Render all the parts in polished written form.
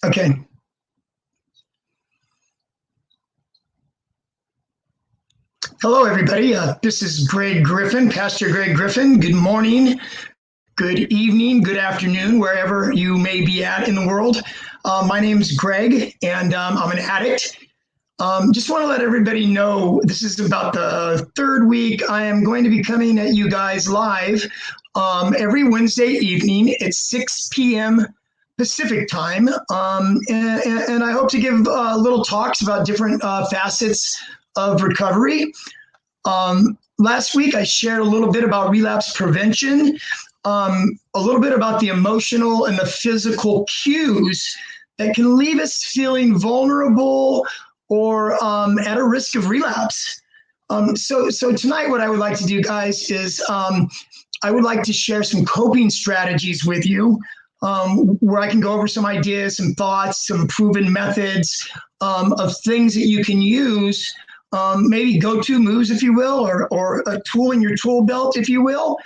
Okay. Hello, everybody. This is Griffin, Pastor Greg Griffin. Good morning, good evening, good afternoon, wherever you may be at in the world. My name's Greg, and I'm an addict. Just want to let everybody know this is about the third week. I am going to be coming at you guys live every Wednesday evening at 6 p.m. Pacific time. And I hope to give little talks about different facets of recovery. Last week, I shared a little bit about relapse prevention, a little bit about the emotional and the physical cues that can leave us feeling vulnerable or at a risk of relapse. So tonight, what I would like to do, guys, is I would like to share some coping strategies with you, where I can go over some ideas, some thoughts, some proven methods of things that you can use, maybe go-to moves, if you will, or a tool in your tool belt, if you will,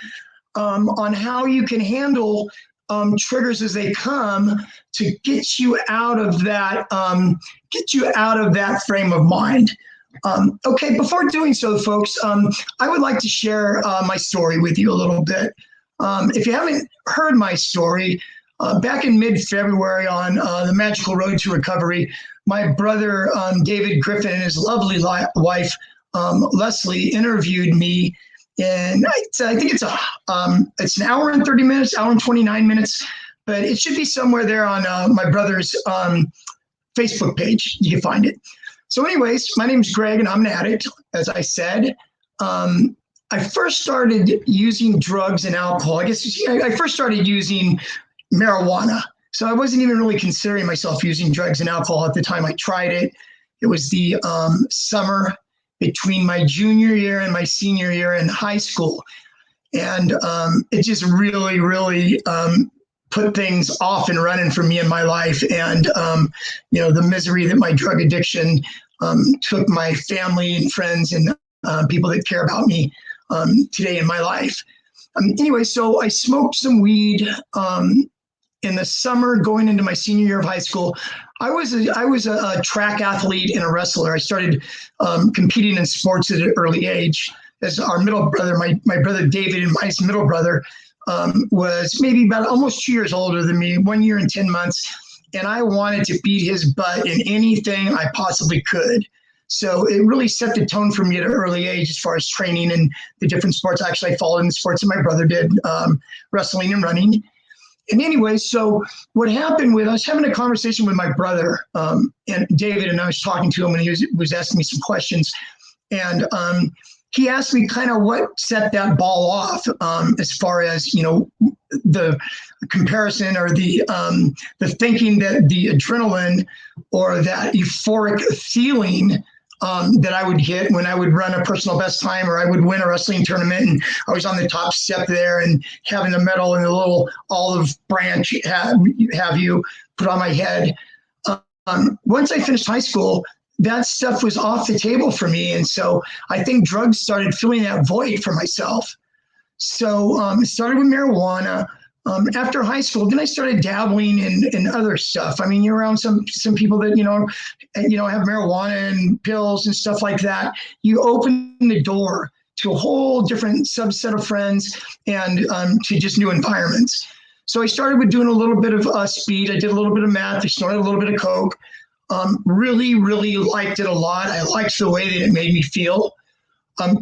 on how you can handle triggers as they come to get you out of that frame of mind. Okay, before doing so, folks, I would like to share my story with you a little bit. If you haven't heard my story, back in mid-February on the magical road to recovery, my brother David Griffin and his lovely wife Leslie interviewed me, and I think it's an hour and 30 minutes, hour and 29 minutes, but it should be somewhere there on my brother's Facebook page. You can find it. So anyways, my name's Greg, and I'm an addict, as I said. I first started using drugs and alcohol. I first started using marijuana. So I wasn't even really considering myself using drugs and alcohol at the time I tried it. It was the summer between my junior year and my senior year in high school. And it just really, really put things off and running for me in my life. And, the misery that my drug addiction took my family and friends and people that care about me today in my life. Anyway, so I smoked some weed in the summer going into my senior year of high school. I was a track athlete and a wrestler. I started competing in sports at an early age. As our middle brother, my brother David, and my middle brother was maybe about almost 2 years older than me, 1 year and 10 months. And I wanted to beat his butt in anything I possibly could. So it really set the tone for me at an early age as far as training and the different sports. Actually, I followed in the sports that my brother did, wrestling and running. And anyway, so what happened I was having a conversation with my brother and David, and I was talking to him, and he was asking me some questions. And he asked me kind of what set that ball off as far as, the comparison or the thinking that the adrenaline or that euphoric feeling that I would get when I would run a personal best time, or I would win a wrestling tournament and I was on the top step there and having the medal and the little olive branch have you put on my head. Once I finished high school, that stuff was off the table for me. And so I think drugs started filling that void for myself. So it started with marijuana. After high school, then I started dabbling in other stuff. I mean, you're around some people that, have marijuana and pills and stuff like that. You open the door to a whole different subset of friends and to just new environments. So I started with doing a little bit of speed. I did a little bit of meth. I started a little bit of coke. Really, really liked it a lot. I liked the way that it made me feel.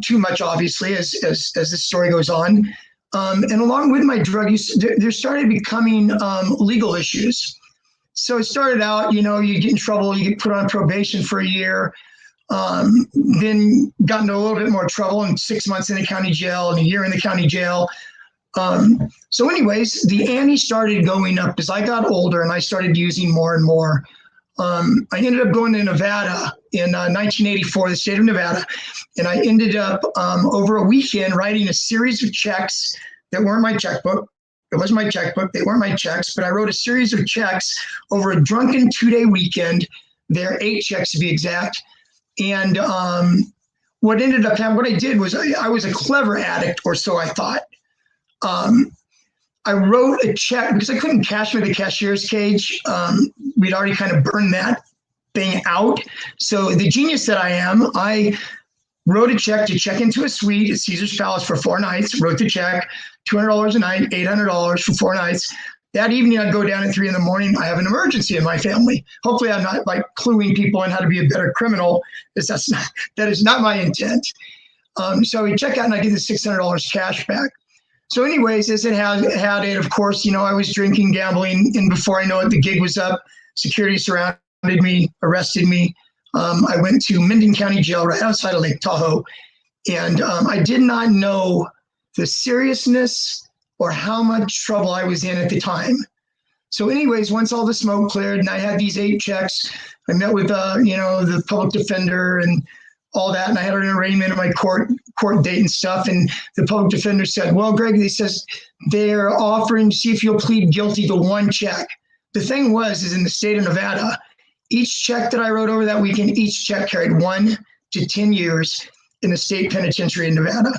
Too much, obviously, as the story goes on. And along with my drug use, there started becoming legal issues. So it started out, you get in trouble, you get put on probation for a year, then got into a little bit more trouble, and 6 months in the county jail and a year in the county jail. So anyways, the ante started going up as I got older and I started using more and more. I ended up going to Nevada in 1984, the state of Nevada, and I ended up over a weekend writing a series of checks that weren't my checkbook. It wasn't my checkbook. They weren't my checks, but I wrote a series of checks over a drunken 2-day weekend. There are 8 checks to be exact. And what ended up happening, what I did was I was a clever addict, or so I thought. I wrote a check because I couldn't cash me the cashier's cage. We'd already kind of burned that thing out. So the genius that I am, I wrote a check to check into a suite at Caesar's Palace for 4 nights, wrote the check, $200 a night, $800 for 4 nights. That evening, I'd go down at 3 a.m. I have an emergency in my family. Hopefully, I'm not like cluing people in how to be a better criminal, because that is not my intent. So we check out and I get the $600 cash back. So anyways, as it had it, of course, you know, I was drinking, gambling, and before I know it, the gig was up. Security surrounded me, arrested me. I went to Minden County Jail right outside of Lake Tahoe. And I did not know the seriousness or how much trouble I was in at the time. So anyways, once all the smoke cleared and I had these 8 checks, I met with, the public defender and all that. And I had an arraignment of my court date and stuff. And the public defender said, well, Greg, he says, they're offering to see if you'll plead guilty to 1 check. The thing is in the state of Nevada, each check that I wrote over that weekend, each check carried 1 to 10 years in the state penitentiary in Nevada.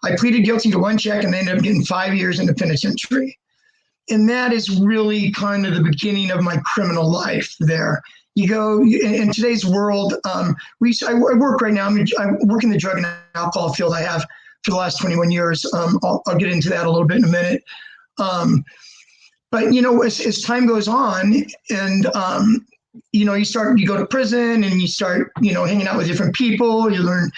I pleaded guilty to 1 check and they ended up getting 5 years in the penitentiary. And that is really kind of the beginning of my criminal life there. You go in today's world, I work right now. I work in the drug and alcohol field. I have for the last 21 years. I'll get into that a little bit in a minute. But, you know, as time goes on and, you go to prison and you start, hanging out with different people, you learn,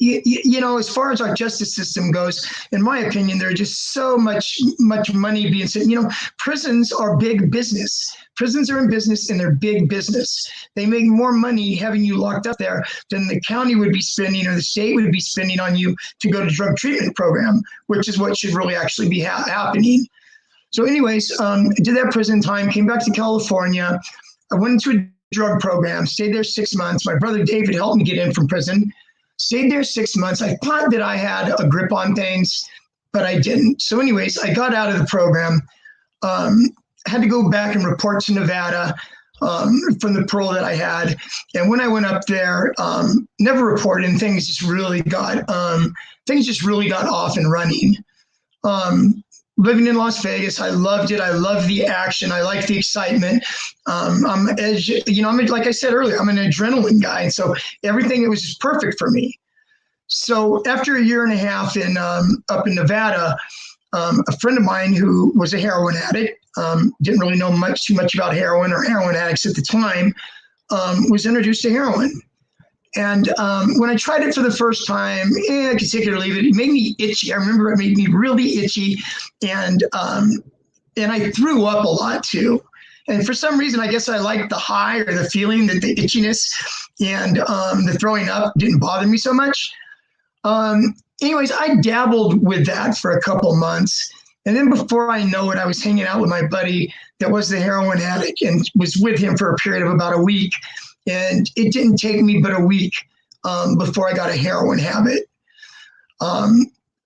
as far as our justice system goes, in my opinion, there's just so much money being spent. Prisons are big business. Prisons are in business and they're big business. They make more money having you locked up there than the county would be spending or the state would be spending on you to go to drug treatment program, which is what should really actually be happening. So anyways, did that prison time, came back to California. I went into a drug program, stayed there 6 months. My brother David helped me get in from prison. Stayed there 6 months. I thought that I had a grip on things, but I didn't. So anyways, I got out of the program, had to go back and report to Nevada from the parole that I had. And when I went up there, never reported, and things just really got off and running. Living in Las Vegas, I loved it. I loved the action. I liked the excitement. Like I said earlier, I'm an adrenaline guy. And so everything, it was just perfect for me. So after a year and a half up in Nevada, a friend of mine who was a heroin addict, didn't really know too much about heroin or heroin addicts at the time, was introduced to heroin. And when I tried it for the first time, I could take it or leave it. It made me itchy. I remember it made me really itchy. And I threw up a lot too. And for some reason, I guess I liked the high or the feeling that the itchiness and the throwing up didn't bother me so much. Anyways, I dabbled with that for a couple months. And then before I know it, I was hanging out with my buddy that was the heroin addict and was with him for a period of about a week. And it didn't take me but a week before I got a heroin habit,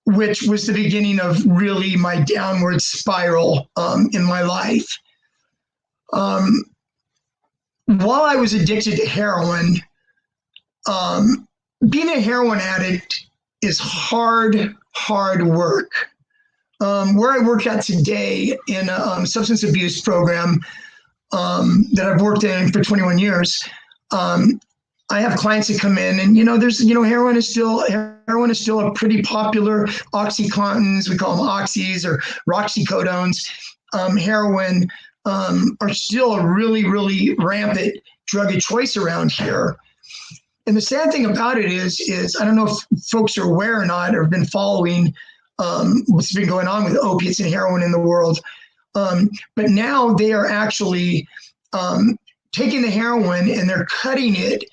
which was the beginning of really my downward spiral in my life. While I was addicted to heroin, being a heroin addict is hard work. Where I work at today in a substance abuse program that I've worked in for 21 years, I have clients that come in and, heroin is still a pretty popular. Oxycontins, we call them oxys or roxycodones, heroin are still a really, really rampant drug of choice around here. And the sad thing about it is I don't know if folks are aware or not or have been following what's been going on with opiates and heroin in the world. But now they are actually taking the heroin and they're cutting it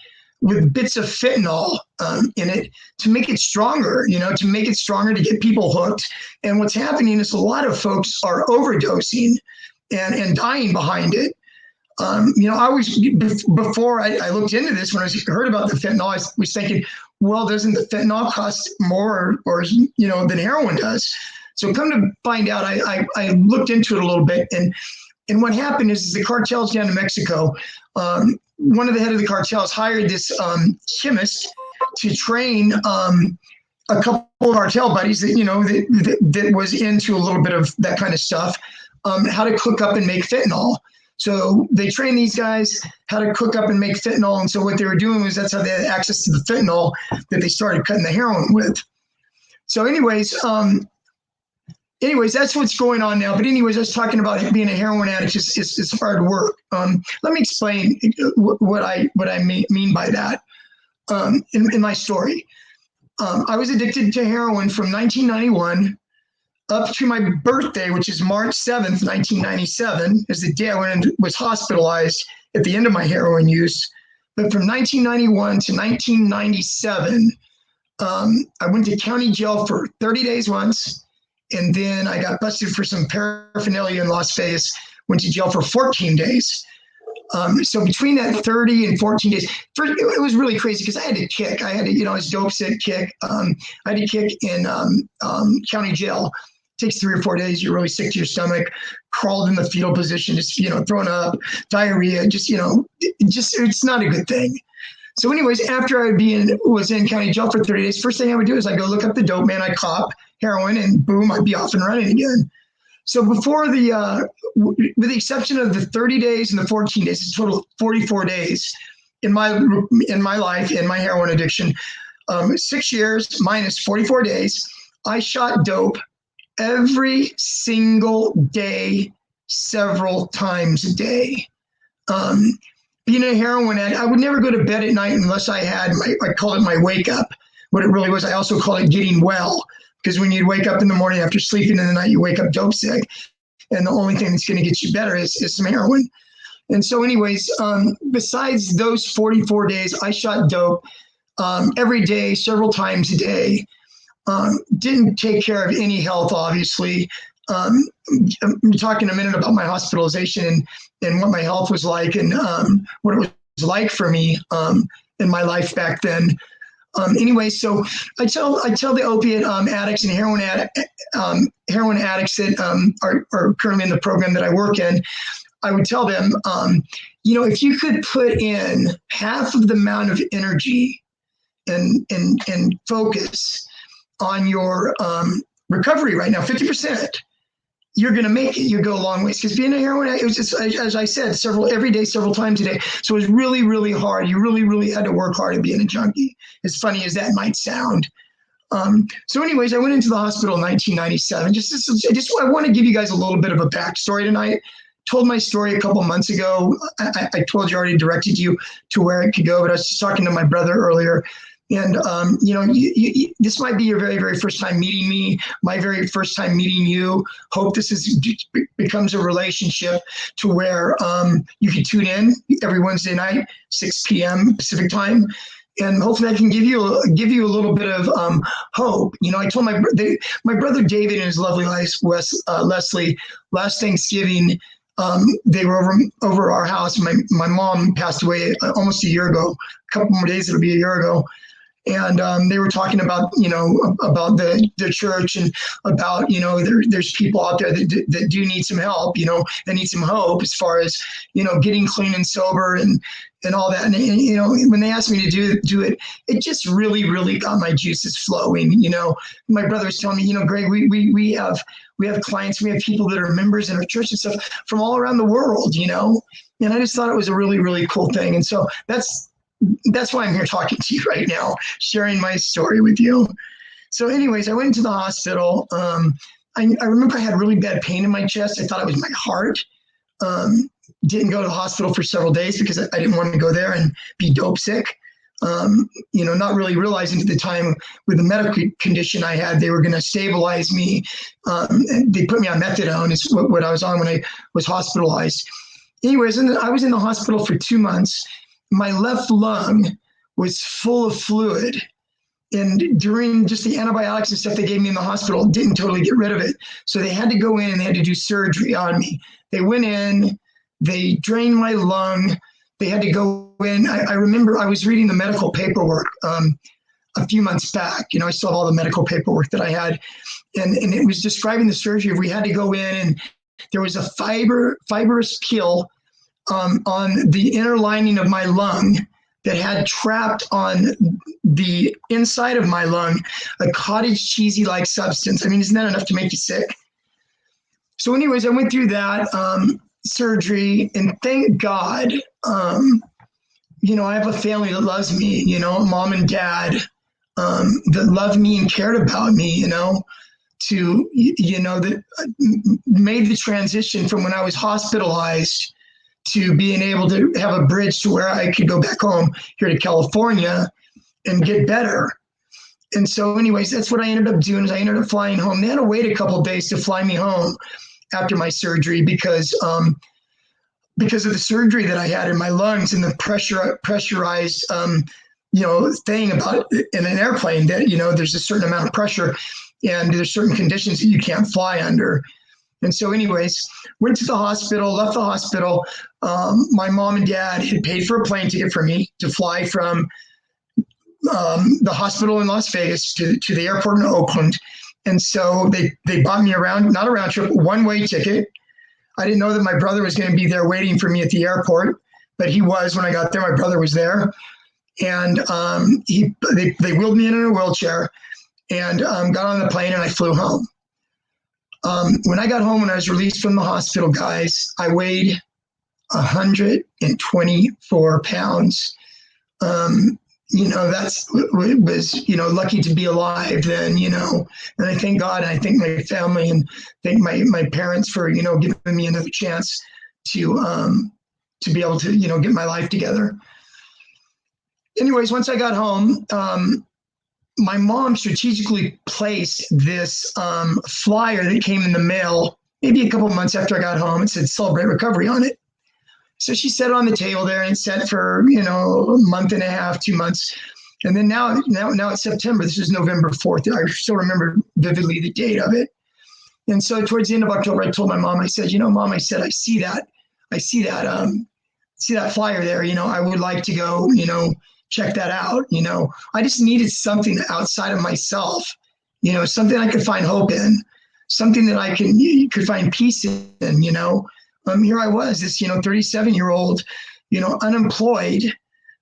with bits of fentanyl in it to make it stronger, to get people hooked. And what's happening is a lot of folks are overdosing and dying behind it. Before I looked into this, when I heard about the fentanyl, I was thinking, well, doesn't the fentanyl cost more or than heroin does? So come to find out, I looked into it a little bit, and what happened is the cartels down in Mexico, one of the head of the cartels hired this chemist to train a couple of our tail buddies that, that was into a little bit of that kind of stuff, how to cook up and make fentanyl. So they trained these guys how to cook up and make fentanyl. And so what they were doing was that's how they had access to the fentanyl that they started cutting the heroin with. So anyways, that's what's going on now. But anyways, I was talking about being a heroin addict is hard work. Let me explain what I mean by that in my story. I was addicted to heroin from 1991 up to my birthday, which is March 7th, 1997, is the day I was hospitalized at the end of my heroin use. But from 1991 to 1997, I went to county jail for 30 days once, and then I got busted for some paraphernalia in Las Vegas, went to jail for 14 days. So between that 30 and 14 days, it was really crazy because I had to kick. I had to, I was dope sick, kick. I had to kick in county jail. It takes 3 or 4 days. You're really sick to your stomach, crawled in the fetal position, just, thrown up, diarrhea, just, it's not a good thing. So anyways, after I was in county jail for 30 days, first thing I would do is I go look up the dope man, I cop heroin, and boom, I'd be off and running again. So before with the exception of the 30 days and the 14 days, it's a total of 44 days in my life, in my heroin addiction, 6 years minus 44 days, I shot dope every single day, several times a day. Being a heroin addict, I would never go to bed at night unless I had I call it my wake up. What it really was, I also call it getting well. Because when you wake up in the morning after sleeping in the night, you wake up dope sick. And the only thing that's going to get you better is some heroin. And so anyways, besides those 44 days, I shot dope every day, several times a day. Didn't take care of any health, obviously. I'm talking a minute about my hospitalization and what my health was like and what it was like for me in my life back then. Anyway, so I tell the opiate addicts and heroin addicts that are currently in the program that I work in, I would tell them, if you could put in half of the amount of energy and focus on your recovery right now, 50%, you're going to make it. You go a long ways. Because being a heroin addict, it was just, as I said, every day, several times a day. So it was really, really hard. You really, really had to work hard at being a junkie, as funny as that might sound. So anyways, I went into the hospital in 1997. I want to give you guys a little bit of a backstory tonight. Told my story a couple months ago. I told you, already directed you to where it could go, but I was just talking to my brother earlier. And, this might be your very, very first time meeting me, my very first time meeting you. Hope this becomes a relationship to where you can tune in every Wednesday night, 6 p.m. Pacific time. And hopefully I can give you a little bit of hope. I told my brother David and his lovely wife, Leslie, last Thanksgiving, they were over our house. My mom passed away almost a year ago, a couple more days, it'll be a year ago. And they were talking about, about the church and about, there's people out there that do need some help, that need some hope as far as, getting clean and sober and all that. And when they asked me to do it, it just really, really got my juices flowing. My brother was telling me, Greg, we have clients, we have people that are members in our church and stuff from all around the world, and I just thought it was a really, really cool thing. And so that's why I'm here talking to you right now, sharing my story with you. So anyways, I went into the hospital. I remember I had really bad pain in my chest. I thought it was my heart. Didn't go to the hospital for several days because I didn't want to go there and be dope sick. Not really realizing at the time with the medical condition I had, they were going to stabilize me. And they put me on methadone is what I was on when I was hospitalized. Anyways, and I was in the hospital for 2 months. My left lung was full of fluid. And during just the antibiotics and stuff they gave me in the hospital, didn't totally get rid of it. So they had to go in and they had to do surgery on me. They went in, they drained my lung. They had to go in. I remember I was reading the medical paperwork a few months back. I still have all the medical paperwork that I had. And it was describing the surgery. We had to go in and there was a fibrous peel on the inner lining of my lung that had trapped on the inside of my lung a cottage cheesy-like substance. I mean, isn't that enough to make you sick? So anyways, I went through that surgery, and thank God, I have a family that loves me, mom and dad that loved me and cared about me, that made the transition from when I was hospitalized to being able to have a bridge to where I could go back home here to California and get better. And so anyways, that's what I ended up doing is I ended up flying home. They had to wait a couple of days to fly me home after my surgery because of the surgery that I had in my lungs and the pressurized, thing about in an airplane that, there's a certain amount of pressure and there's certain conditions that you can't fly under. And so anyways, went to the hospital, left the hospital. My mom and dad had paid for a plane ticket for me to fly from the hospital in Las Vegas to the airport in Oakland. And so they bought me not a round trip, one-way ticket. I didn't know that my brother was going to be there waiting for me at the airport, but he was when I got there. My brother was there. And they wheeled me in a wheelchair and got on the plane and I flew home. When I got home, when I was released from the hospital, guys, I weighed 124 pounds. That's was, lucky to be alive then, and I thank God and I thank my family and thank my parents for, giving me another chance to be able to, get my life together. Anyways, once I got home, my mom strategically placed this flyer that came in the mail maybe a couple of months after I got home. It said Celebrate Recovery on it. So she set it on the table there and sat for, a month and a half, 2 months. And then now it's September. This is November 4th. I still remember vividly the date of it. And so towards the end of October, I told my mom, I said, Mom, I said, I see that flyer there. I would like to go, check that out. I just needed something outside of myself, something I could find hope in, something that I could find peace in, here I was, this, 37-year-old, unemployed,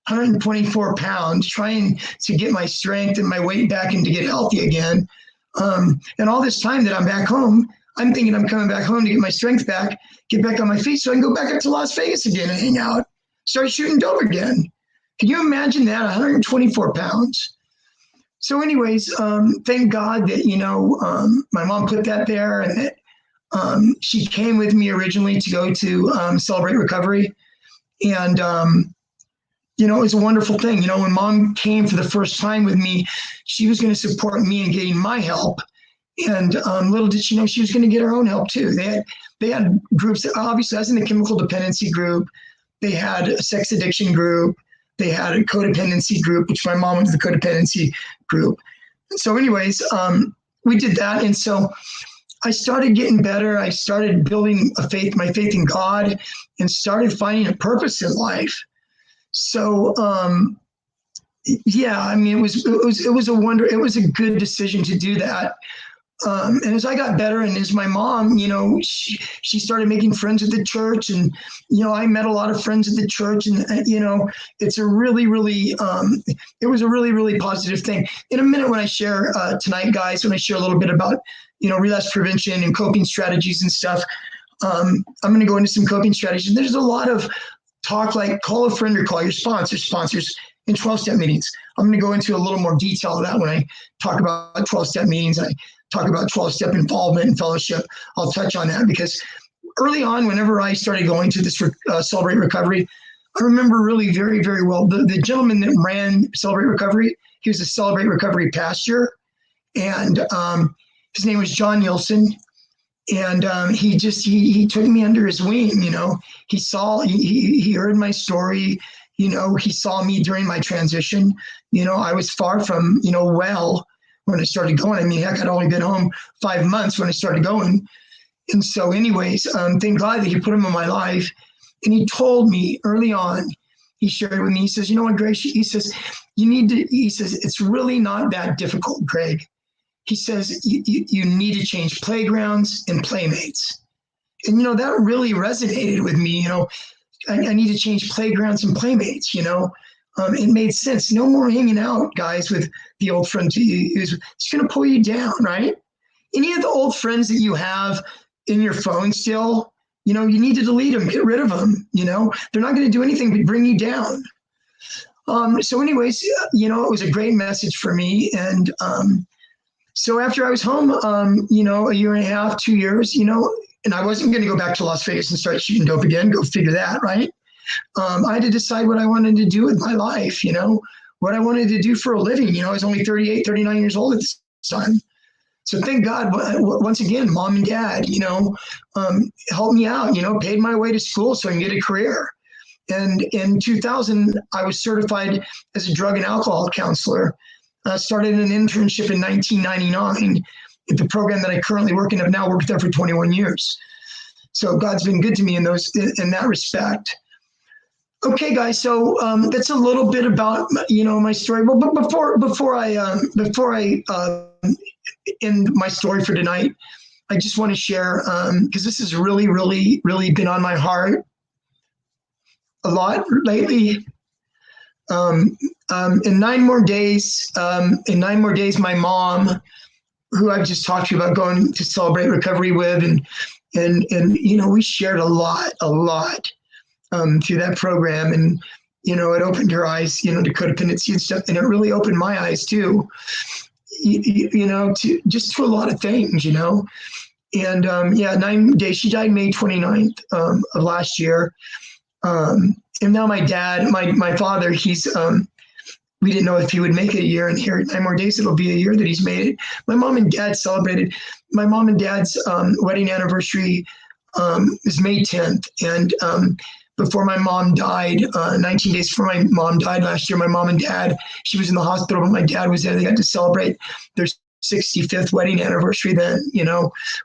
124 pounds, trying to get my strength and my weight back and to get healthy again. And all this time that I'm back home, I'm thinking I'm coming back home to get my strength back, get back on my feet so I can go back up to Las Vegas again and hang out, start shooting dope again. Can you imagine that? 124 pounds. So anyways, thank God that, my mom put that there and that she came with me originally to go to Celebrate Recovery. And, it was a wonderful thing. When Mom came for the first time with me, she was going to support me in getting my help. And little did she know she was going to get her own help too. They had groups that obviously I was in the chemical dependency group. They had a sex addiction group. They had a codependency group, which my mom went to the codependency group. And so anyways, we did that. And so I started getting better. I started building my faith in God and started finding a purpose in life. So, it was a wonder. It was a good decision to do that. And as I got better and as my mom, she started making friends at the church and, I met a lot of friends at the church and, it's a really, really, it was a really, really positive thing. In a minute when I share tonight, guys, when I share a little bit about, relapse prevention and coping strategies and stuff, I'm going to go into some coping strategies. There's a lot of talk like call a friend or call your sponsors in 12-step meetings. I'm going to go into a little more detail of that when I talk about 12-step meetings and I talk about 12-step involvement and fellowship. I'll touch on that because early on, whenever I started going to this Celebrate Recovery, I remember really very, very well the gentleman that ran Celebrate Recovery. He was a Celebrate Recovery pastor, and his name was John Nielsen. And he took me under his wing. He heard my story. He saw me during my transition. I was far from well when I started going. I mean, heck, I'd only been home 5 months when I started going. And so anyways, thank God that he put him in my life. And he told me early on, he shared with me, he says, you know what, Greg, he says, it's really not that difficult, Greg. He says, you need to change playgrounds and playmates. And, that really resonated with me. I need to change playgrounds and playmates, it made sense. No more hanging out, guys, with the old friends. It's going to pull you down, right? Any of the old friends that you have in your phone still, you need to delete them, get rid of them. They're not going to do anything but bring you down. So anyways, it was a great message for me. And so after I was home, a year and a half, 2 years, and I wasn't going to go back to Las Vegas and start shooting dope again. Go figure that, right? I had to decide what I wanted to do with my life, what I wanted to do for a living. I was only 38, 39 years old at this time. So thank God, once again, mom and dad, helped me out, paid my way to school so I can get a career. And in 2000, I was certified as a drug and alcohol counselor. Started an internship in 1999 at the program that I currently work in. I've now worked there for 21 years. So God's been good to me in that respect. Okay, guys. So that's a little bit about my story. Well, but before I end my story for tonight, I just want to share because this has really, really, really been on my heart a lot lately. In 9 more days, my mom, who I've just talked to you about going to celebrate recovery with, and we shared a lot through that program, and it opened her eyes, to codependency and stuff, and it really opened my eyes too, to a lot of things, and 9 days. She died May 29th of last year. And now my dad, my father, he's, we didn't know if he would make it a year, and here 9 more days, it'll be a year that he's made it. My mom and dad celebrated. My mom and dad's wedding anniversary is May 10th. And before my mom died, 19 days before my mom died last year, my mom and dad, she was in the hospital, but my dad was there. They got to celebrate their 65th wedding anniversary then,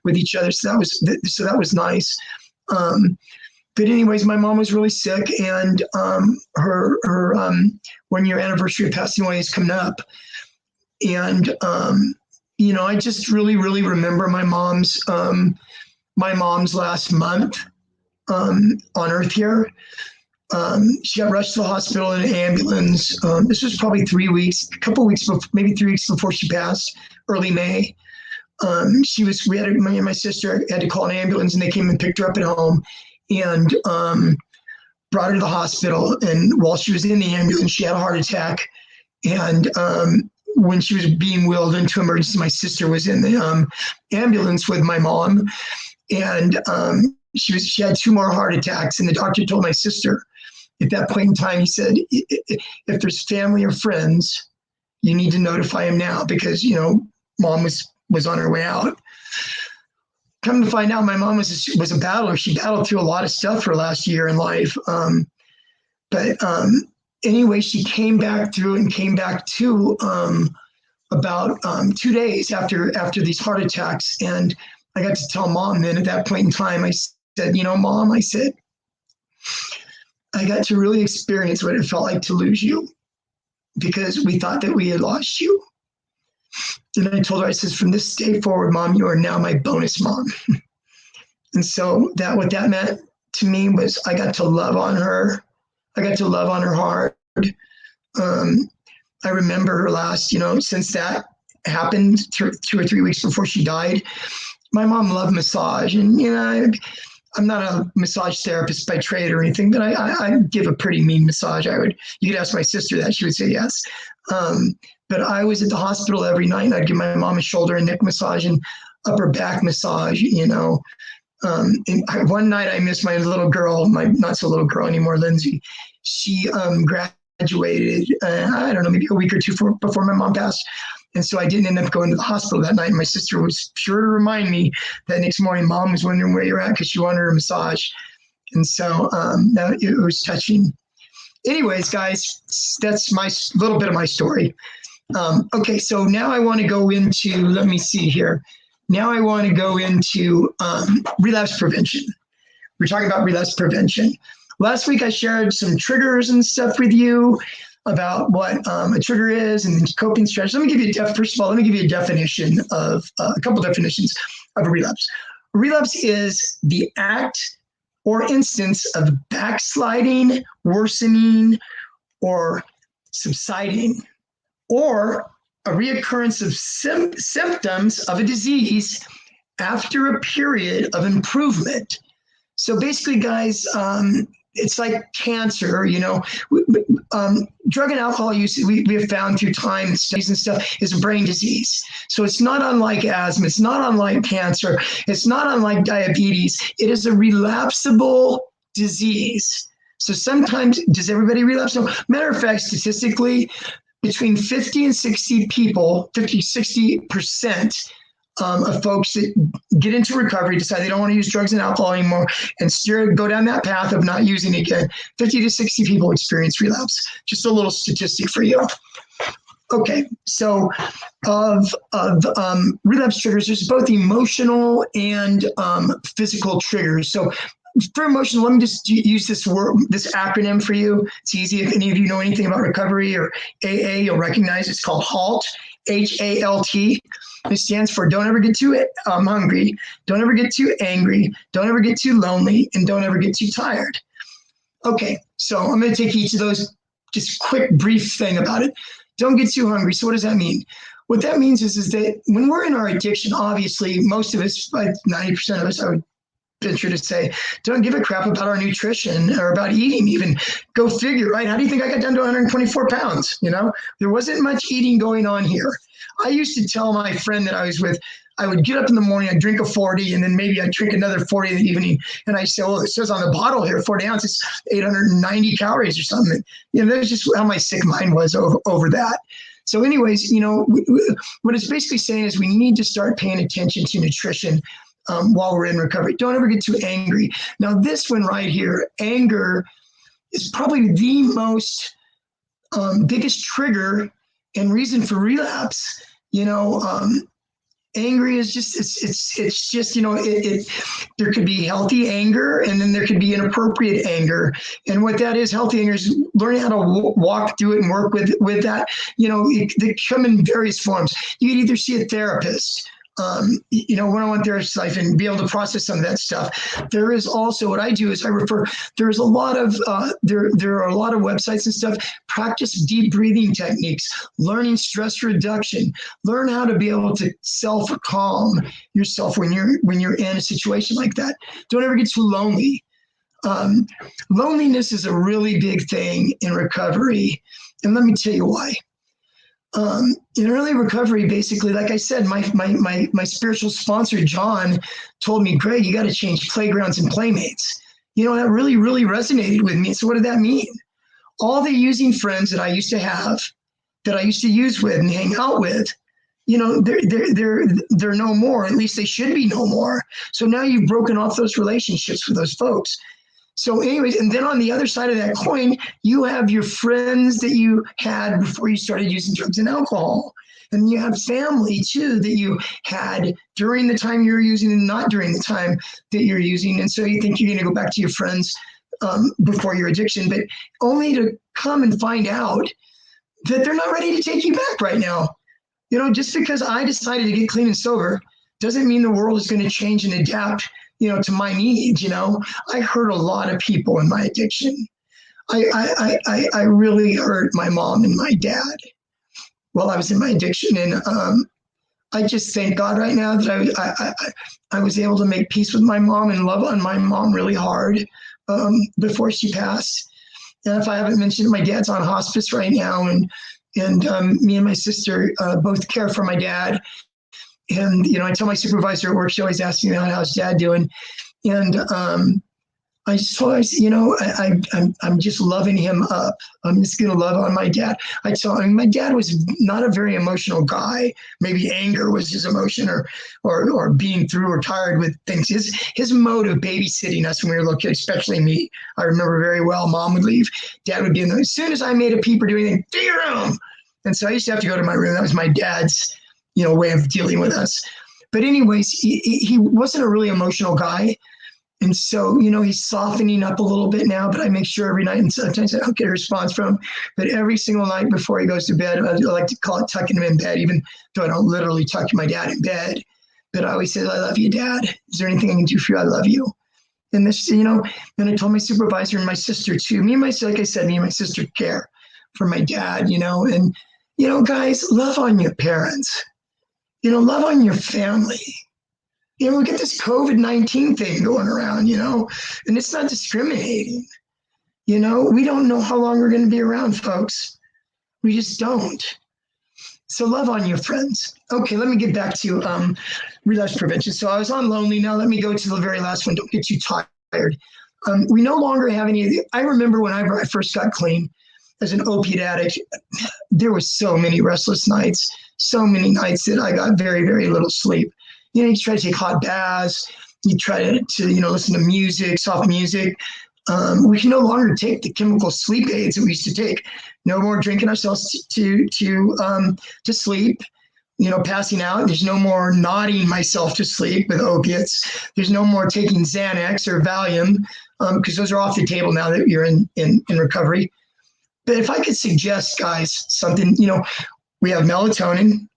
with each other. So that was nice. But anyways, my mom was really sick, and her 1 year anniversary of passing away is coming up. And I just really, really remember my mom's last month on Earth here. She got rushed to the hospital in an ambulance. This was probably 3 weeks, a couple weeks before, maybe 3 weeks before she passed, early May. Me and my sister had to call an ambulance, and they came and picked her up at home and brought her to the hospital. And while she was in the ambulance, she had a heart attack. And when she was being wheeled into emergency, my sister was in the ambulance with my mom. And she had 2 more heart attacks. And the doctor told my sister at that point in time, he said, if there's family or friends, you need to notify him now, because, mom was on her way out. Come to find out, my mom was a battler. She battled through a lot of stuff her last year in life. But anyway, she came back through and came back to about 2 days after these heart attacks. And I got to tell mom then at that point in time, I said, Mom, I said, I got to really experience what it felt like to lose you, because we thought that we had lost you. And I told her, I said, from this day forward, Mom, you are now my bonus mom. And so what that meant to me was I got to love on her. I got to love on her hard. I remember her last, since that happened 2 or 3 weeks before she died, my mom loved massage. And, I'm not a massage therapist by trade or anything, but I give a pretty mean massage. You could ask my sister that, she would say yes. But I was at the hospital every night, and I'd give my mom a shoulder and neck massage and upper back massage, And one night I missed my little girl, my not so little girl anymore, Lindsay. She graduated, I don't know, maybe a week or two before my mom passed. And so I didn't end up going to the hospital that night. My sister was sure to remind me that next morning, Mom was wondering where you're at, because she wanted her massage. And so it was touching. Anyways, guys, that's my little bit of my story. Okay, so now I want to go into, let me see here. Now I want to go into relapse prevention. We're talking about relapse prevention. Last week I shared some triggers and stuff with you about what a trigger is and coping strategies. Let me give you first of all, let me give you a definition of a couple definitions of a relapse. A relapse is the act or instance of backsliding, worsening, or subsiding, or a reoccurrence of symptoms of a disease after a period of improvement. So basically, guys, it's like cancer, drug and alcohol use, we have found through time and studies and stuff, is a brain disease. So it's not unlike asthma. It's not unlike cancer. It's not unlike diabetes. It is a relapsable disease. So sometimes, does everybody relapse? No. Matter of fact, statistically, between 50 and 60 people, 60% of folks that get into recovery decide they don't want to use drugs and alcohol anymore and go down that path of not using it again. 50 to 60 people experience relapse. Just a little statistic for you. Okay, so of relapse triggers, there's both emotional and physical triggers. So for emotional, let me just use this acronym for you. It's easy. If any of you know anything about recovery or AA, you'll recognize it's called HALT, HALT. It stands for don't ever get too hungry, don't ever get too angry, don't ever get too lonely, and don't ever get too tired. Okay, so I'm going to take each of those, just quick, brief thing about it. Don't get too hungry. So what does that mean? What that means is that when we're in our addiction, obviously, most of us, like 90% of us, I would venture to say, don't give a crap about our nutrition or about eating even. Go figure, right? How do you think I got down to 124 pounds? There wasn't much eating going on here. I used to tell my friend that I was with, I would get up in the morning, I'd drink a 40, and then maybe I'd drink another 40 in the evening. And I say, well, it says on the bottle here, 40 ounces, 890 calories or something. That's just how my sick mind was over that. So anyways, what it's basically saying is we need to start paying attention to nutrition while we're in recovery. Don't ever get too angry. Now, this one right here, anger is probably the most biggest trigger and reason for relapse. Angry is just, it's just, there could be healthy anger and then there could be inappropriate anger. And what that is, healthy anger is learning how to walk through it and work with that. They come in various forms. You could either see a therapist, one-on-one therapist life and be able to process some of that stuff. There is also, what I do is I refer, there's a lot of, there are a lot of websites and stuff, practice deep breathing techniques, learning stress reduction, learn how to be able to self-calm yourself when you're in a situation like that. Don't ever get too lonely. Loneliness is a really big thing in recovery. And let me tell you why. In early recovery, basically, like I said, my spiritual sponsor, John, told me, Greg, you got to change playgrounds and playmates. That really, really resonated with me. So what did that mean? All the using friends that I used to have, that I used to use with and hang out with, they're no more. At least they should be no more. So now you've broken off those relationships with those folks. So anyways, and then on the other side of that coin, you have your friends that you had before you started using drugs and alcohol. And you have family too that you had during the time you were using and not during the time that you're using. And so you think you're going to go back to your friends before your addiction, but only to come and find out that they're not ready to take you back right now. Just because I decided to get clean and sober doesn't mean the world is going to change and adapt to my needs. I hurt a lot of people in my addiction. I really hurt my mom and my dad while I was in my addiction. And I just thank God right now that I was able to make peace with my mom and love on my mom really hard before she passed. And if I haven't mentioned, my dad's on hospice right now, and me and my sister both care for my dad. And, I tell my supervisor at work, she always asks me, how's dad doing? And I just told her, I'm just loving him up. I'm just going to love on my dad. My dad was not a very emotional guy. Maybe anger was his emotion, or being through or tired with things. His mode of babysitting us when we were little kids, especially me, I remember very well. Mom would leave. Dad would be in there. As soon as I made a peep or do anything, to your room. And so I used to have to go to my room. That was my dad's way of dealing with us. But anyways, he wasn't a really emotional guy. And so, he's softening up a little bit now, but I make sure every night, and sometimes I don't get a response from him, but every single night before he goes to bed, I like to call it tucking him in bed, even though I don't literally tuck my dad in bed. But I always say, I love you, Dad. Is there anything I can do for you? I love you. And this, and I told my supervisor and my sister too. Like I said, me and my sister care. for my dad, and, guys, love on your parents, love on your family. We get this COVID-19 thing going around, and it's not discriminating. We don't know how long we're going to be around, folks. We just don't. So love on your friends. Okay, let me get back to relapse prevention. So I was on lonely. Now let me go to the very last one. Don't get too tired. We no longer have any of the, I remember whenever I first got clean as an opiate addict, there was so many restless nights, so many nights that I got very, very little sleep. You try to take hot baths, you try to listen to music, soft music. We can no longer take the chemical sleep aids that we used to take. No more drinking ourselves to sleep, passing out. There's no more nodding myself to sleep with opiates. There's no more taking Xanax or Valium, because those are off the table now that you're in recovery. But if I could suggest, guys, something, we have melatonin,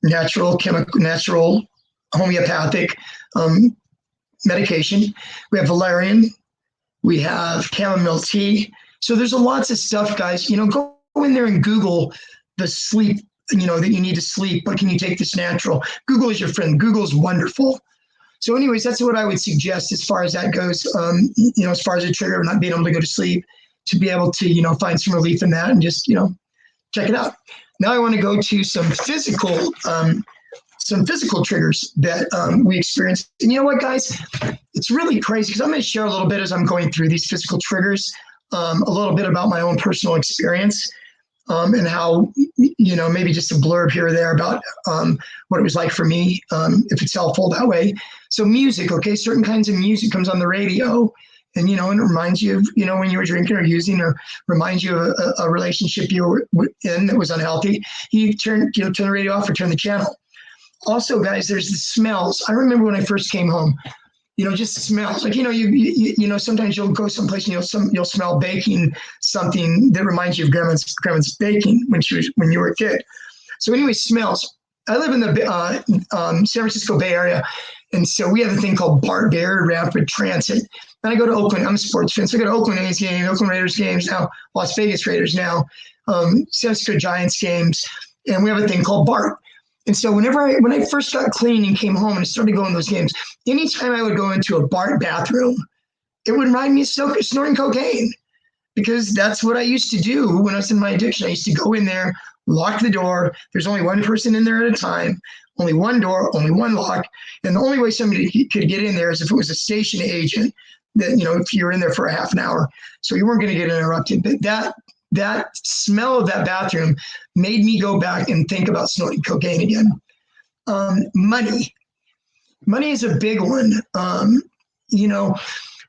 natural homeopathic medication. We have valerian. We have chamomile tea. So there's lots of stuff, guys. Go in there and Google the sleep, that you need to sleep. But can you take this natural? Google is your friend. Google is wonderful. So anyways, that's what I would suggest as far as that goes. As far as a trigger of not being able to go to sleep, to be able to, find some relief in that and just, check it out. Now I want to go to some physical triggers that we experience. And you know what, guys? It's really crazy because I'm going to share a little bit as I'm going through these physical triggers, a little bit about my own personal experience, and how, maybe just a blurb here or there about what it was like for me, if it's helpful that way. So music, okay, certain kinds of music comes on the radio, and, and it reminds you of, when you were drinking or using, or reminds you of a relationship you were in that was unhealthy. You turn the radio off or turn the channel. Also, guys, there's the smells. I remember when I first came home, just smells. Like, sometimes you'll go someplace and you'll smell baking, something that reminds you of grandma's baking when you were a kid. So anyway, smells. I live in the San Francisco Bay Area, and so we have a thing called BART, Bay Area Rapid Transit. And I go to Oakland. I'm a sports fan, so I go to Oakland A's games, Oakland Raiders games now, Las Vegas Raiders now, San Francisco Giants games, and we have a thing called BART. And so when I first got clean and came home and I started going to those games, anytime I would go into a BART bathroom, it would remind me of snorting cocaine, because that's what I used to do when I was in my addiction. I used to go in there, lock the door. There's only one person in there at a time, only one door, only one lock. And the only way somebody could get in there is if it was a station agent that, if you were in there for a half an hour. So you weren't going to get interrupted. But that smell of that bathroom made me go back and think about snorting cocaine again. Money is a big one.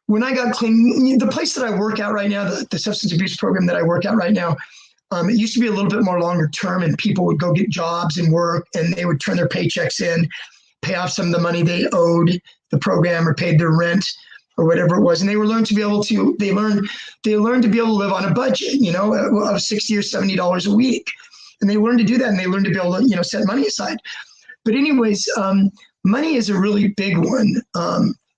When I got clean, the place that I work at right now, the substance abuse program that I work at right now, it used to be a little bit more longer term, and people would go get jobs and work, and they would turn their paychecks in, pay off some of the money they owed the program or paid their rent or whatever it was. And they learned to be able to live on a budget, of $60 or $70 a week. And they learned to do that, and they learned to be able to, set money aside. But anyways, money is a really big one.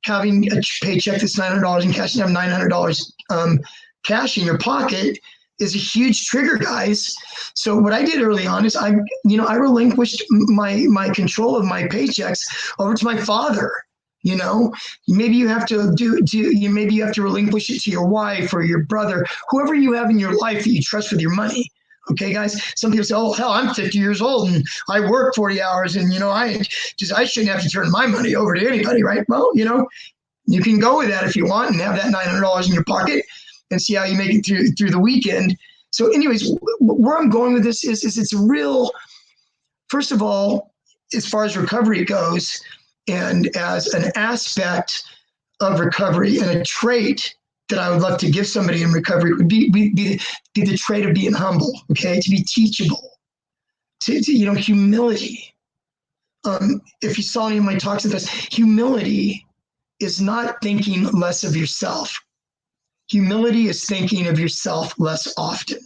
Having a paycheck that's $900 and cashing out $900 cash in your pocket is a huge trigger, guys. So what I did early on is I relinquished my control of my paychecks over to my father. Maybe you have to maybe you have to relinquish it to your wife or your brother, whoever you have in your life that you trust with your money. Okay, guys. Some people say, "Oh, hell, I'm 50 years old and I work 40 hours, and I shouldn't have to turn my money over to anybody, right?" Well, you can go with that if you want and have that $900 in your pocket and see how you make it through the weekend. So, anyways, where I'm going with this is it's real. First of all, as far as recovery goes, and as an aspect of recovery and a trait that I would love to give somebody in recovery would be the trait of being humble, okay, to be teachable, to humility. If you saw any of my talks in this, humility is not thinking less of yourself. Humility is thinking of yourself less often.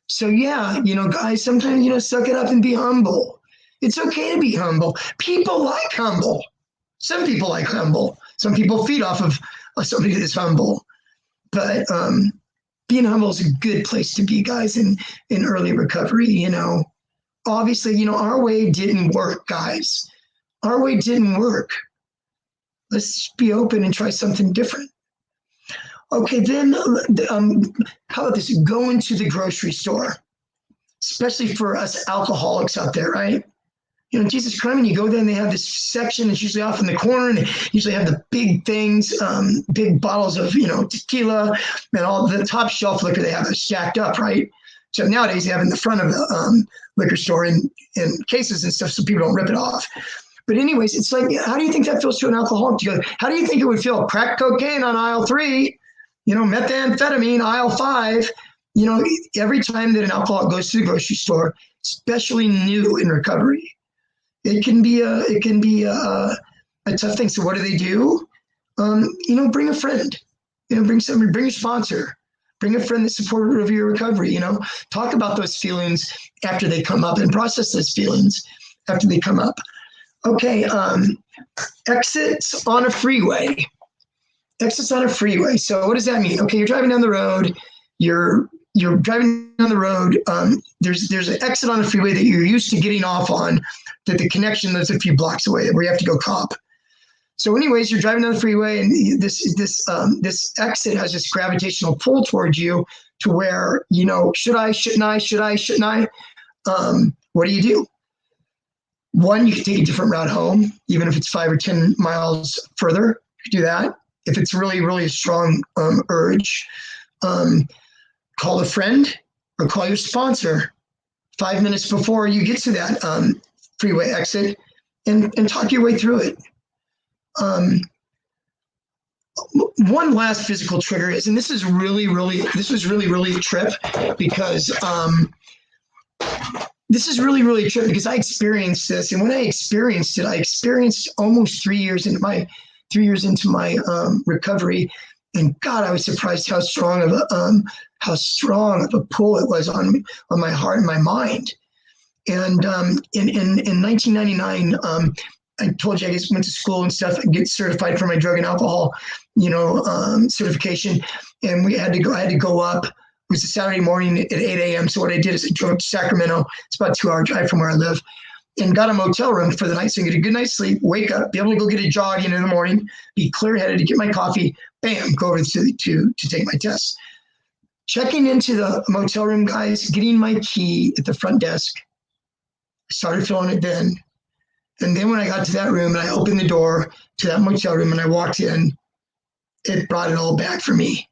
So yeah, guys, sometimes, suck it up and be humble. It's okay to be humble. People like humble. Some people like humble. Some people feed off of somebody that's humble. But being humble is a good place to be, guys, in early recovery. You know, obviously, you know, our way didn't work, guys. Our way didn't work. Let's be open and try something different. Okay, then how about this? Go into the grocery store, especially for us alcoholics out there, right? You know, Jesus Christ, you go there and they have this section that's usually off in the corner, and they usually have the big things, big bottles of, you know, tequila and all the top shelf liquor they have stacked up, right? So nowadays they have in the front of the liquor store in cases and stuff so people don't rip it off. But anyways, it's like, how do you think that feels to an alcoholic? How do you think it would feel? Crack cocaine on aisle 3, you know, methamphetamine, aisle 5. You know, every time that an alcoholic goes to the grocery store, especially new in recovery, it can be a tough thing. So what do? You know, bring a friend. You know, bring somebody, bring a sponsor, bring a friend that's supportive of your recovery. You know, talk about those feelings after they come up and process those feelings after they come up. Okay, exits on a freeway. Exits on a freeway. So what does that mean? Okay, you're driving down the road. You're driving down the road. There's an exit on a freeway that you're used to getting off on, that the connection is a few blocks away where you have to go cop. So anyways, you're driving down the freeway, and this exit has this gravitational pull towards you to where, you know, should I, shouldn't I, should I, shouldn't I? What do? One, you can take a different route home, even if it's 5 or 10 miles further. You can do that. If it's really, really a strong urge, call a friend or call your sponsor 5 minutes before you get to that freeway exit and talk your way through it. One last physical trigger is, and this was really a trip because I experienced this. And when I experienced it, I experienced almost 3 years into my recovery. And God, I was surprised how strong of a pull it was on my heart and my mind. And in 1999, I told you I just went to school and stuff and get certified for my drug and alcohol, you know, certification. And I had to go up. It was a Saturday morning at 8 a.m. So what I did is I drove up to Sacramento. It's about a 2-hour drive from where I live, and got a motel room for the night so I can get a good night's sleep, wake up, be able to go get a jog in the morning, be clear-headed to get my coffee, bam, go over to take my test. Checking into the motel room, guys, getting my key at the front desk. I started feeling it then. And then when I got to that room and I opened the door to that motel room and I walked in, it brought it all back for me.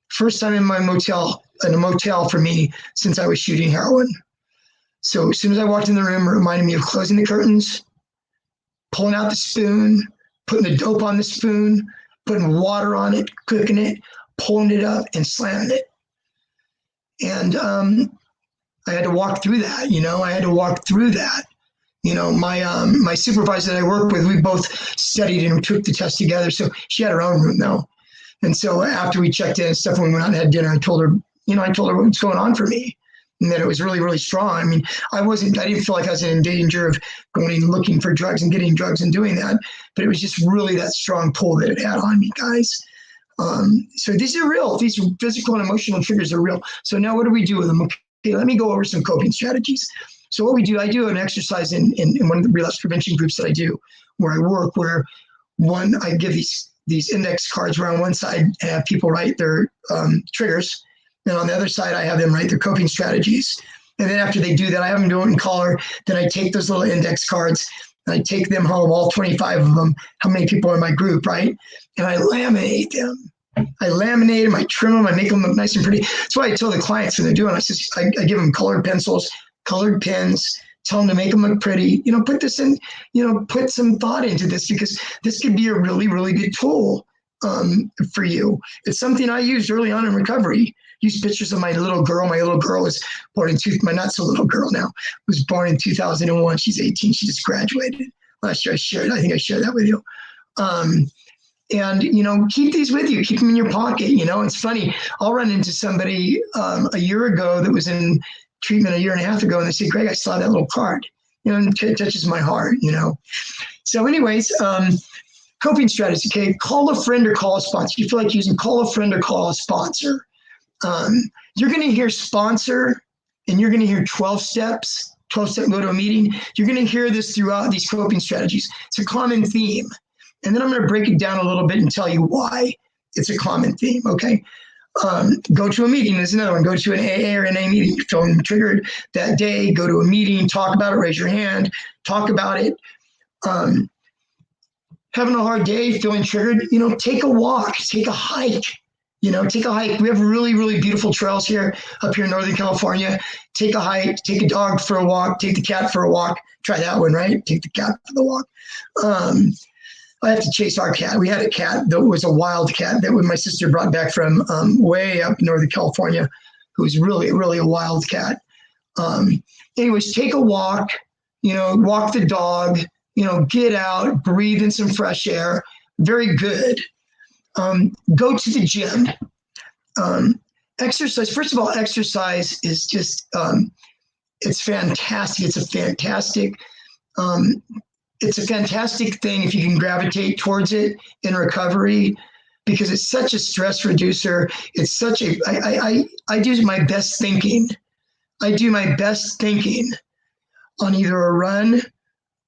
First time in a motel for me since I was shooting heroin. So as soon as I walked in the room, it reminded me of closing the curtains, pulling out the spoon, putting the dope on the spoon, putting water on it, cooking it, pulling it up and slamming it. And I had to walk through that, you know, You know, my supervisor that I work with, we both studied and took the test together. So she had her own room though. And so after we checked in and stuff, when we went out and had dinner, I told her what's going on for me. And that it was really, really strong. I mean, I didn't feel like I was in danger of going and looking for drugs and getting drugs and doing that. But it was just really that strong pull that it had on me, guys. So these are real. These physical and emotional triggers are real. So now what do we do with them? Okay, let me go over some coping strategies. So what we do, I do an exercise in one of the relapse prevention groups that I do, where I work, where I give these index cards where on one side I have people write their triggers, and on the other side I have them write their coping strategies. And then after they do that, I have them do it in color. Then I take those little index cards and I take them home, all 25 of them, how many people are in my group, right? And I laminate them. I trim them, I make them look nice and pretty. That's why I tell the clients when they're doing it, I give them colored pencils, colored pens, tell them to make them look pretty. You know, put this in, you know, put some thought into this, because this could be a really, really good tool for you. It's something I used early on in recovery. Used pictures of my little girl. My little girl was born my not so little girl now, was born in 2001. She's 18. She just graduated last year. I think I shared that with you. And, you know, keep these with you. Keep them in your pocket. You know, it's funny. I'll run into somebody a year ago that was in treatment a year and a half ago, and they say, Greg, I saw that little card. You know, and it touches my heart, you know. So anyways, coping strategies, okay? Call a friend or call a sponsor. You feel like using, call a friend or call a sponsor. You're going to hear sponsor, and you're going to hear 12 steps, 12-step go to a meeting. You're going to hear this throughout these coping strategies. It's a common theme. And then I'm going to break it down a little bit and tell you why it's a common theme, okay? Go to a meeting is another one. Go to an AA or NA meeting. You're feeling triggered that day. Go to a meeting, talk about it, raise your hand, talk about it. Having a hard day, feeling triggered, take a walk, take a hike. Take a hike. We have really, really beautiful trails here up here in Northern California. Take a hike, take a dog for a walk, take the cat for a walk. Try that one, right? Take the cat for the walk. I have to chase our cat. We had a cat that was a wild cat that my sister brought back from way up in Northern California, who was really, really a wild cat. Anyways, take a walk, walk the dog, get out, breathe in some fresh air. Very good. Go to the gym. Exercise. First of all, exercise is just, it's fantastic. It's a fantastic thing if you can gravitate towards it in recovery, because it's such a stress reducer. It's such a, I do my best thinking. I do my best thinking on either a run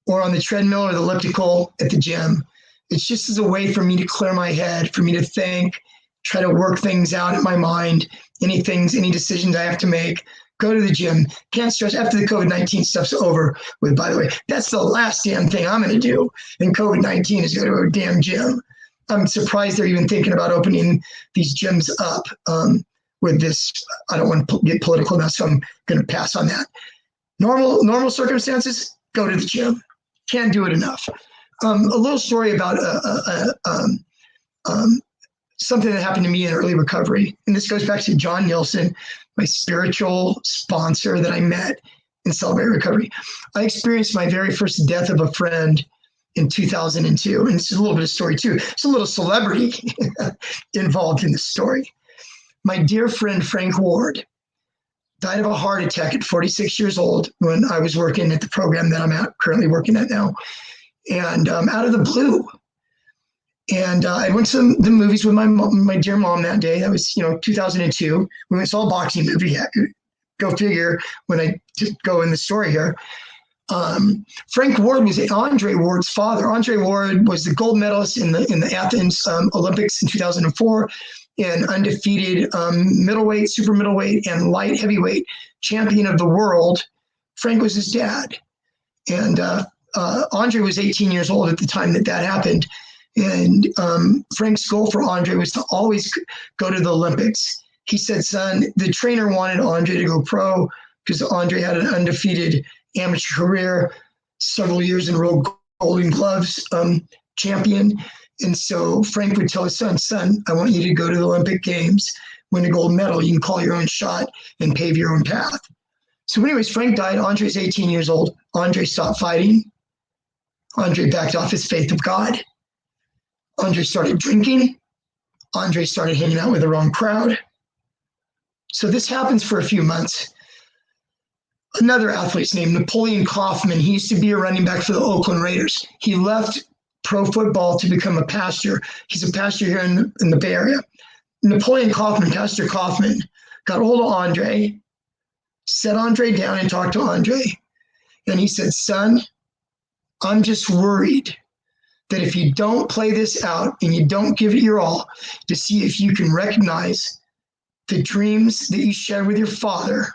or on the treadmill or the elliptical at the gym. It's just as a way for me to clear my head, for me to think, try to work things out in my mind, any decisions I have to make. Go to the gym. Can't stress after the COVID-19 stuff's over with, by the way. That's the last damn thing I'm going to do in COVID-19 is go to a damn gym. I'm surprised they're even thinking about opening these gyms up with this. I don't want to get political now, so I'm going to pass on that. Normal circumstances, go to the gym. Can't do it enough. A little story about something that happened to me in early recovery. And this goes back to John Nielsen, my spiritual sponsor that I met in Celebrate Recovery. I experienced my very first death of a friend in 2002. And it's a little bit of story too. It's a little celebrity involved in the story. My dear friend, Frank Ward, died of a heart attack at 46 years old when I was working at the program that I'm currently working at now. And out of the blue. And I went to the movies with my dear mom that day. That was, 2002. We went and saw a boxing movie. Go figure when I go in the story here. Frank Ward was Andre Ward's father. Andre Ward was the gold medalist in the Athens Olympics in 2004 and undefeated middleweight, super middleweight, and light heavyweight champion of the world. Frank was his dad. And Andre was 18 years old at the time that happened. And Frank's goal for Andre was to always go to the Olympics. He said, son, the trainer wanted Andre to go pro because Andre had an undefeated amateur career, several years in a row, Golden Gloves champion. And so Frank would tell his son, I want you to go to the Olympic Games, win a gold medal. You can call your own shot and pave your own path. So anyways, Frank died. Andre's 18 years old. Andre stopped fighting. Andre backed off his faith of God. Andre started drinking. Andre started hanging out with the wrong crowd. So this happens for a few months. Another athlete's named Napoleon Kaufman. He used to be a running back for the Oakland Raiders. He left pro football to become a pastor. He's a pastor here in the Bay Area. Napoleon Kaufman, Pastor Kaufman, got a hold of Andre, set Andre down and talked to Andre. And he said, son, I'm just worried that if you don't play this out and you don't give it your all to see if you can recognize the dreams that you shared with your father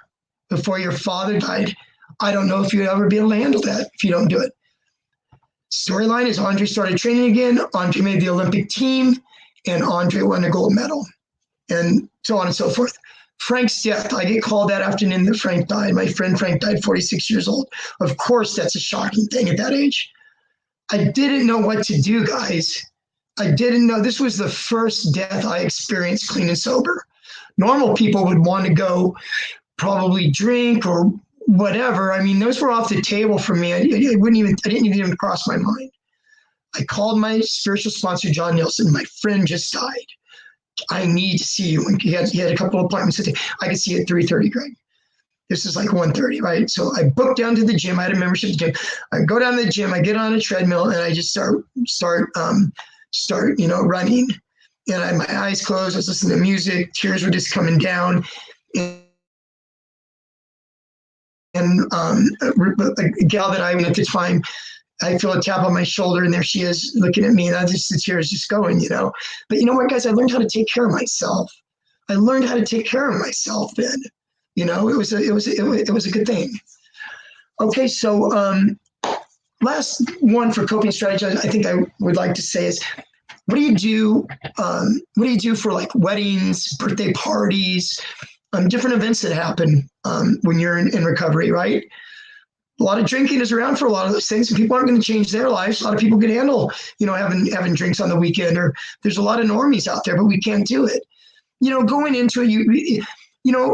before your father died, I don't know if you'd ever be able to handle that if you don't do it. Storyline is Andre started training again. Andre made the Olympic team and Andre won a gold medal and so on and so forth. Frank's death, I get called that afternoon that Frank died. My friend Frank died 46 years old. Of course, that's a shocking thing at that age. I didn't know what to do, guys. I didn't know. This was the first death I experienced clean and sober. Normal people would want to go probably drink or whatever. I mean, those were off the table for me. I didn't even cross my mind. I called my spiritual sponsor, John Nielsen. My friend just died. I need to see you. He had a couple of appointments. I could see you at 3:30, Greg. This is like 1:30, right? So I booked down to the gym. I had a membership to the gym. I go down to the gym. I get on a treadmill and I just start running. and I had my eyes closed. I was listening to music. Tears were just coming down. And a gal that I went at the time, I feel a tap on my shoulder, and there she is looking at me, and the tears just going, you know. But you know what, guys? I learned how to take care of myself. I learned how to take care of myself then. You know, it was a good thing. Okay, so last one for coping strategy, I think I would like to say is, what do you do? What do you do for like weddings, birthday parties, different events that happen when you're in recovery, right? A lot of drinking is around for a lot of those things, and people aren't going to change their lives. A lot of people can handle, you know, having drinks on the weekend, or there's a lot of normies out there, but we can't do it. You know, going into it, you know,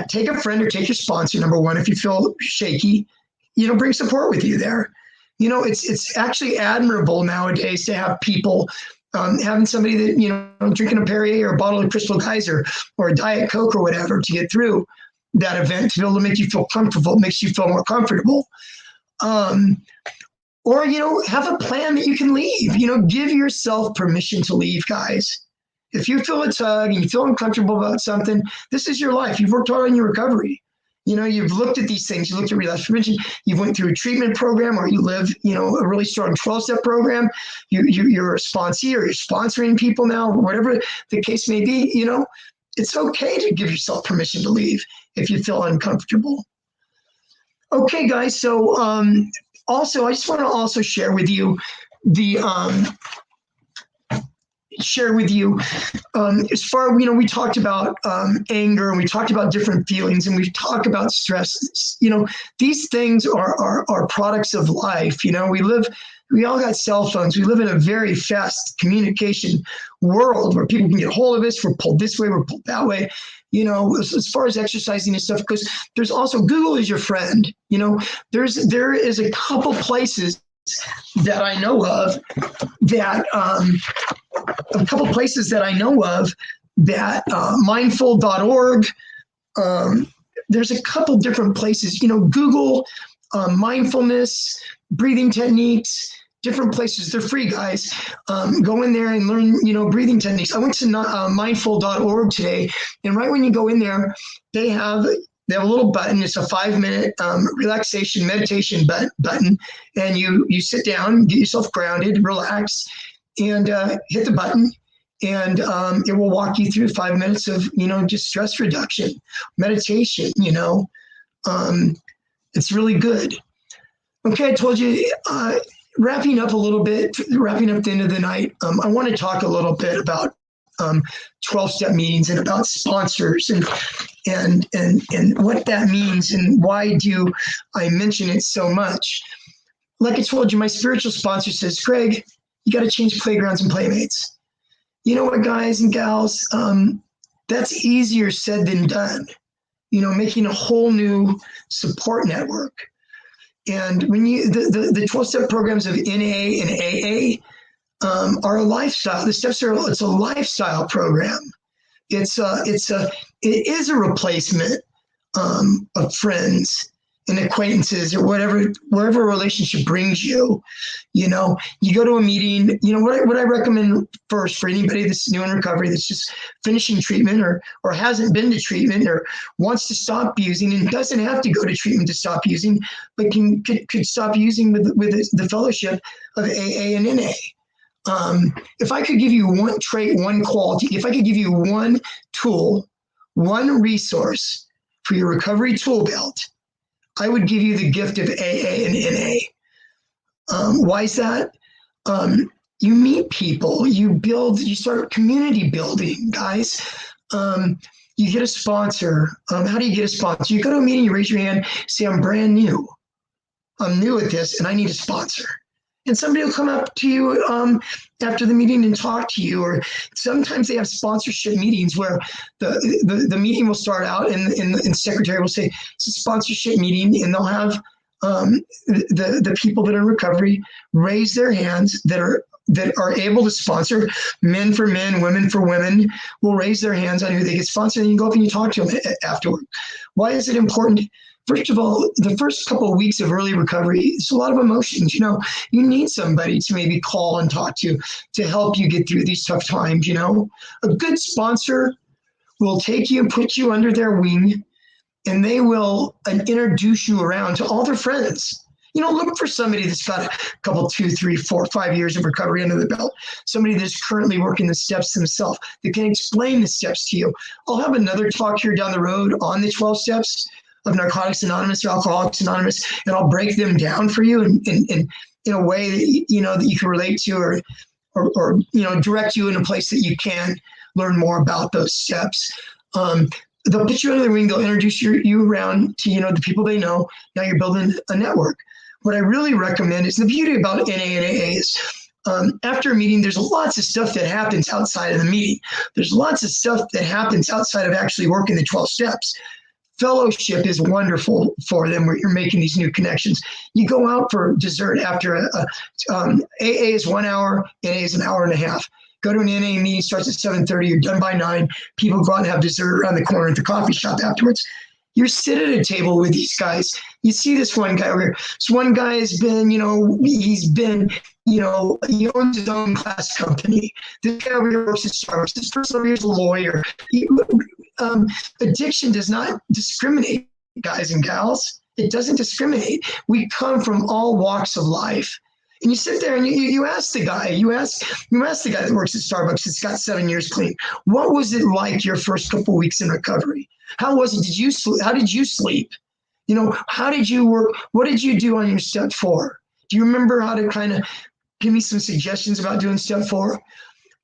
take a friend or take your sponsor, number one. If you feel shaky, you know, bring support with you there. You know, it's actually admirable nowadays to have people, having somebody that, you know, drinking a Perrier or a bottle of Crystal Geyser or a Diet Coke or whatever to get through that event, to be able to make you feel comfortable, makes you feel more comfortable. Or, you know, have a plan that you can leave. You know, give yourself permission to leave, guys. If you feel a tug and you feel uncomfortable about something, this is your life. You've worked hard on your recovery. You know, you've looked at these things. You looked at relapse prevention. You went through a treatment program, or you live, you know, a really strong 12-step program. You're a sponsee, or you're sponsoring people now, whatever the case may be. You know, it's okay to give yourself permission to leave if you feel uncomfortable. Okay, guys. So also, I just want to also share with you the as far, you know, we talked about anger, and we talked about different feelings, and we've talked about stress. You know, these things are products of life. You know, we all got cell phones. We live in a very fast communication world where people can get a hold of us. We're pulled this way, we're pulled that way. You know, as far as exercising and stuff, because there's also Google is your friend. You know, there is a couple places that I know of that mindful.org. There's a couple different places, you know, Google mindfulness, breathing techniques, different places. They're free, guys. Go in there and learn, you know, breathing techniques. I went to mindful.org today, and right when you go in there, they have a little button. It's a 5-minute relaxation meditation button, and you sit down, get yourself grounded, relax, and hit the button, and it will walk you through 5 minutes of, you know, just stress reduction, meditation. You know, it's really good. Okay, I told you. Wrapping up the end of the night, I want to talk a little bit about 12-step meetings and about sponsors and what that means, and why do I mention it so much. Like I told you, my spiritual sponsor says, Greg, you got to change playgrounds and playmates. You know what, guys and gals, that's easier said than done. You know, making a whole new support network. And when the 12-step programs of NA and AA are a lifestyle. The steps it's a lifestyle program. It is a replacement of friends and acquaintances, or wherever a relationship brings you. You know, you go to a meeting. You know what I recommend first for anybody that's new in recovery, that's just finishing treatment, or hasn't been to treatment, or wants to stop using, and doesn't have to go to treatment to stop using, but could stop using with the fellowship of AA and NA. If I could give you one trait, one quality, if I could give you one tool, one resource for your recovery tool belt, I would give you the gift of AA and NA. Why is that? You meet people, you start community building, guys. You get a sponsor. How do you get a sponsor? You go to a meeting, you raise your hand, say, I'm brand new. I'm new at this, and I need a sponsor. And somebody will come up to you after the meeting and talk to you. Or sometimes they have sponsorship meetings where the meeting will start out, and the secretary will say, it's a sponsorship meeting, and they'll have the people that are in recovery raise their hands that are able to sponsor. Men for men, women for women will raise their hands on who they get sponsored, and you go up and you talk to them afterward. Why is it important? First of all, the first couple of weeks of early recovery, it's a lot of emotions. You need somebody to maybe call and talk to help you get through these tough times. A good sponsor will take you and put you under their wing, and they will introduce you around to all their friends. Look for somebody that's got a couple, 2, 3, 4, 5 years of recovery under the belt. Somebody that's currently working the steps themselves that can explain the steps to you. I'll have another talk here down the road on the 12 steps of Narcotics Anonymous or Alcoholics Anonymous, and I'll break them down for you in a way that that you can relate to, or direct you in a place that you can learn more about those steps. They'll put you under the ring. They'll introduce you around to the people they know. Now you're building a network. What I really recommend is, the beauty about NA and AA is, after a meeting, there's lots of stuff that happens outside of the meeting. There's lots of stuff that happens outside of actually working the 12 steps. Fellowship is wonderful for them, where you're making these new connections. You go out for dessert after AA is 1 hour, NA is an hour and a half. Go to an NA meeting, starts at 7:30, you're done by 9. People go out and have dessert around the corner at the coffee shop afterwards. You're sitting at a table with these guys. You see this one guy over here. This one guy has been, he owns his own glass company. This guy over here works at Starbucks. This person over here is a lawyer. Addiction does not discriminate, guys and gals. It doesn't discriminate. We come from all walks of life. And you sit there and you ask the guy, you ask the guy that works at Starbucks that's got 7 years clean, what was it like your first couple of weeks in recovery? How was it? How did you sleep? How did you work? What did you do on your step 4? Do you remember how to kind of give me some suggestions about doing step 4?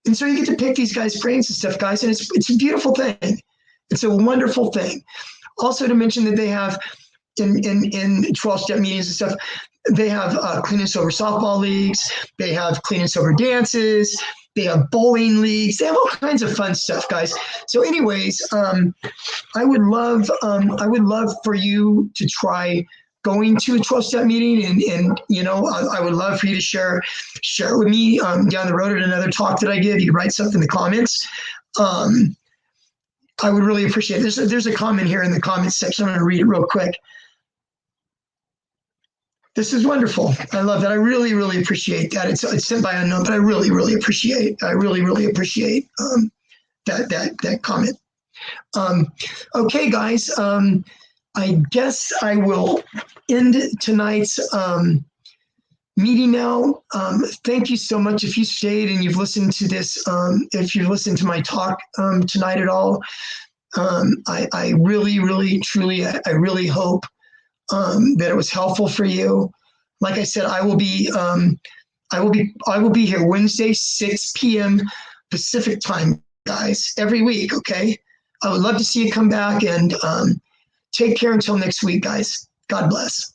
And so you get to pick these guys' brains and stuff, guys, and it's a beautiful thing. It's a wonderful thing. Also, to mention that they have in 12-step meetings and stuff, they have clean and sober softball leagues. They have clean and sober dances. They have bowling leagues. They have all kinds of fun stuff, guys. So, anyways, I would love for you to try going to a 12-step meeting, and I would love for you to share it with me down the road at another talk that I give. You can write stuff in the comments. I would really appreciate it. There's a comment here in the comments section. I'm going to read it real quick. This is wonderful. I love that. I really, really appreciate that. It's sent by unknown, but I really, really appreciate that comment. Okay, guys. I guess I will end tonight's meeting now. Thank you so much if you stayed and you've listened to this. If you've listened to my talk tonight at all, I really, really, truly, I really hope that it was helpful for you. Like I said, I will be here Wednesday, 6 p.m. Pacific time, guys, every week. Okay. I would love to see you come back, and take care until next week, guys. God bless.